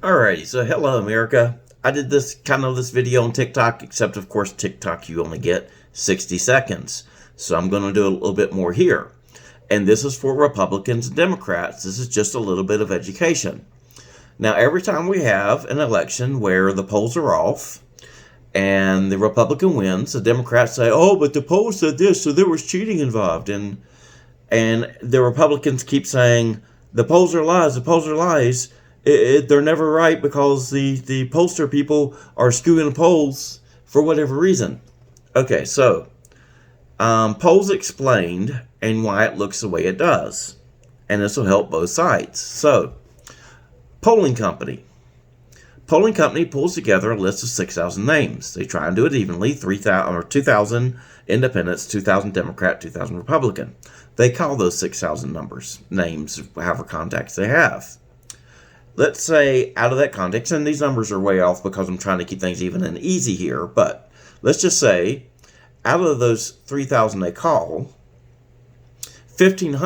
Alrighty, so hello America. I did this video on TikTok, except of course TikTok you only get 60 seconds. So I'm going to do a little bit more here. And this is for Republicans and Democrats. This is just a little bit of education. Now every time we have an election where the polls are off and the Republican wins, the Democrats say, oh, but the polls said this, so there was cheating involved. And the Republicans keep saying, the polls are lies, the polls are lies. They're never right because the pollster people are skewing the polls for whatever reason. Okay, so polls explained and why it looks the way it does. And this will help both sides. So, polling company. Polling company pulls together a list of 6,000 names. They try and do it evenly, 3,000 or 2,000 independents, 2,000 Democrat, 2,000 Republican. They call those 6,000 names, however contacts they have. Let's say out of that context, and these numbers are way off because I'm trying to keep things even and easy here, but let's just say out of those 3,000 they call, 6,000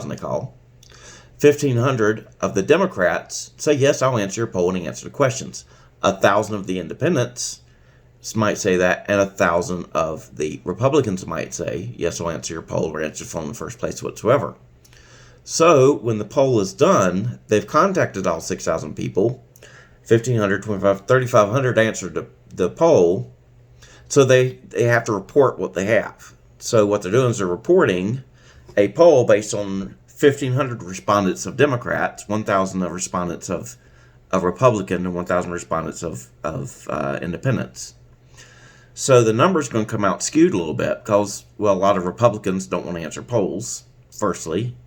they call, 1,500 of the Democrats say, yes, I'll answer your poll and answer the questions. 1,000 of the independents might say that, and 1,000 of the Republicans might say, yes, I'll answer your poll or answer your phone in the first place whatsoever. So when the poll is done, they've contacted all 6,000 people. 1,500, 3,500 answered the poll. So they have to report what they have. So what they're doing is they're reporting a poll based on 1,500 respondents of Democrats, 1,000 of respondents of Republican, and 1,000 respondents of independents. So the number's going to come out skewed a little bit because, well, a lot of Republicans don't want to answer polls, firstly.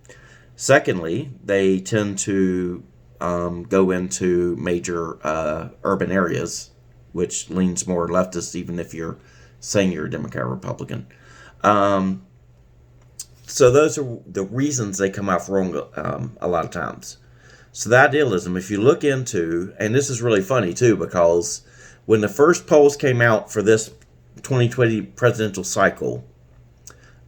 Secondly, they tend to go into major urban areas, which leans more leftist, even if you're saying you're a Democrat or Republican. So those are the reasons they come out wrong a lot of times. So the idealism, if you look into, and this is really funny too, because when the first polls came out for this 2020 presidential cycle,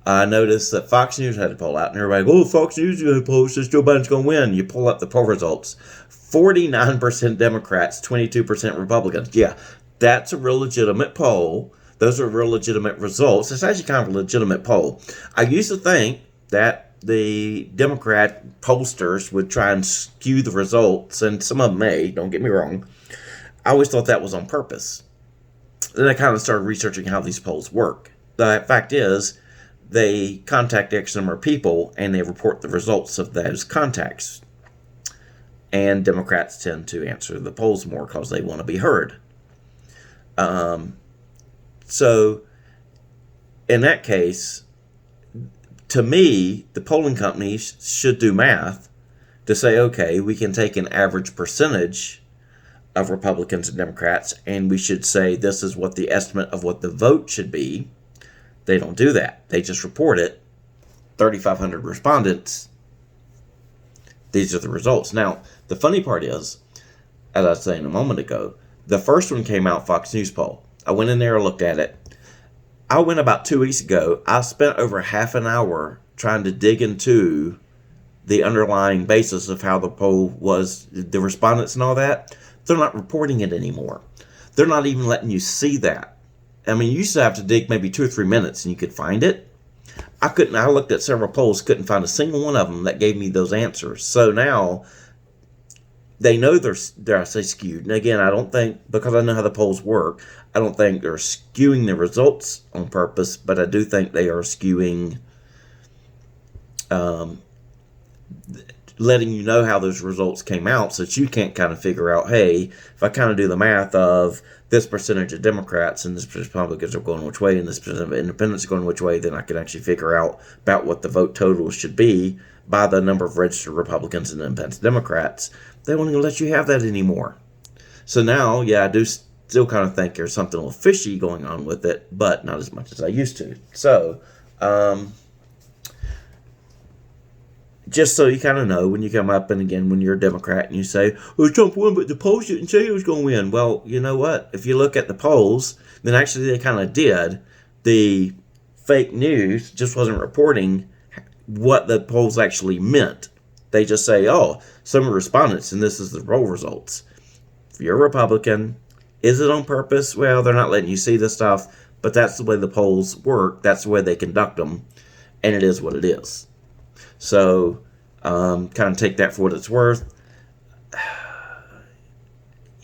I noticed that Fox News had a poll out, and everybody goes, oh, Fox News had a poll says Joe Biden's going to win. You pull up the poll results. 49% Democrats, 22% Republicans. Yeah, that's a real legitimate poll. Those are real legitimate results. It's actually kind of a legitimate poll. I used to think that the Democrat pollsters would try and skew the results, and some of them may, don't get me wrong. I always thought that was on purpose. Then I kind of started researching how these polls work. The fact is, they contact X number of people and they report the results of those contacts. And Democrats tend to answer the polls more because they want to be heard. So, in that case, to me, the polling companies should do math to say, okay, we can take an average percentage of Republicans and Democrats, and we should say this is what the estimate of what the vote should be. They don't do that. They just report it. 3,500 respondents. These are the results. Now, the funny part is, as I was saying a moment ago, the first one came out, Fox News poll. I went in there and looked at it. I went about 2 weeks ago. I spent over half an hour trying to dig into the underlying basis of how the poll was, the respondents and all that. They're not reporting it anymore. They're not even letting you see that. I mean, you used to have to dig maybe 2 or 3 minutes and you could find it. I looked at several polls, couldn't find a single one of them that gave me those answers. So now they know they're skewed. And again, I don't think, because I know how the polls work, I don't think they're skewing the results on purpose, but I do think they are skewing, letting you know how those results came out so that you can't kind of figure out, hey, if I kind of do the math of this percentage of Democrats and this percentage of Republicans are going which way and this percentage of independents are going which way, then I can actually figure out about what the vote total should be by the number of registered Republicans and independent Democrats. They won't even let you have that anymore. So now, yeah, I do still kind of think there's something a little fishy going on with it, but not as much as I used to. So, just so you kind of know, when you come up, and again, when you're a Democrat and you say, oh, Trump won, but the polls didn't say he was going to win. Well, you know what? If you look at the polls, then actually they kind of did. The fake news just wasn't reporting what the polls actually meant. They just say, oh, some respondents, and this is the poll results. If you're a Republican, is it on purpose? Well, they're not letting you see this stuff, but that's the way the polls work. That's the way they conduct them, and it is what it is. So, kind of take that for what it's worth.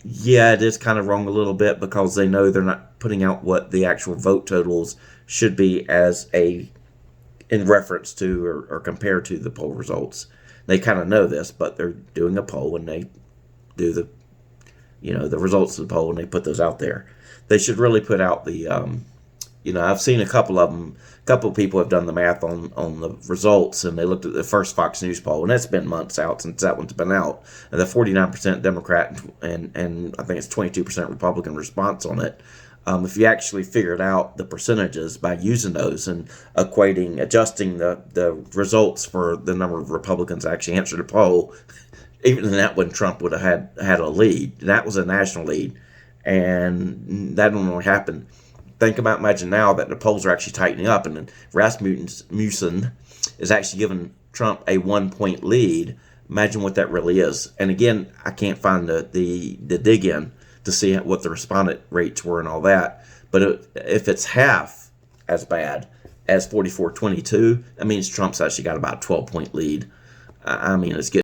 Yeah, it is kind of wrong a little bit because they know they're not putting out what the actual vote totals should be in reference to or compared to the poll results. They kind of know this, but they're doing a poll and they do the results of the poll and they put those out there. They should really put out the I've seen a couple of them. A couple of people have done the math on the results, and they looked at the first Fox News poll, and that's been months out since that one's been out. And the 49% Democrat and I think it's 22% Republican response on it. If you actually figured out the percentages by using those and adjusting the results for the number of Republicans actually answered the poll, even in that one, Trump would have had a lead. That was a national lead, and that don't really happen. Imagine now that the polls are actually tightening up, and Rasmussen is actually giving Trump a 1-point lead. Imagine what that really is. And again, I can't find the dig in to see what the respondent rates were and all that. But if it's half as bad as 44-22, that means Trump's actually got about a 12-point lead. I mean, it's getting